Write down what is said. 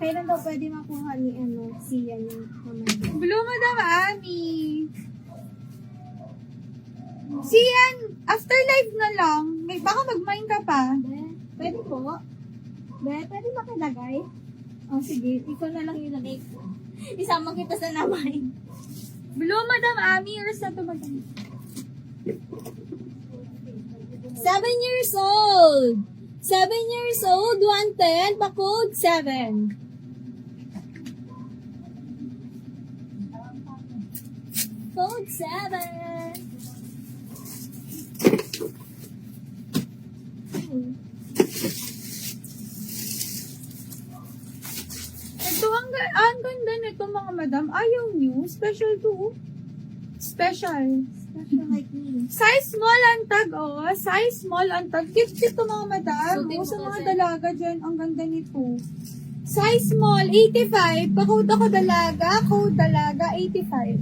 Kailan daw pwede makuha ni siya yung mamaya? Blue, Madam Ami. Siyan, afterlife na lang. Baka mag-mine ka pa. Be, pwede po? Be, pwede makilagay? Oh, sige. Ikaw na lang yung nalagay ko. Isama kita sa naman. Blue, Madam Ami. Years na to, Madam. 7 years old! 7 years old, 110, pa-code 7. Code 7. Ito, ang ganda nito mga madam. Ayaw nyo. Special to. Special. Special like me. Size small ang tag, oh. Size small ang tag. Cute to mga madam. Suotin mo Sa mga kasi. dalaga dyan, ang ganda nito. Size small, 85. Pa-code ako dalaga. Code dalaga, 85.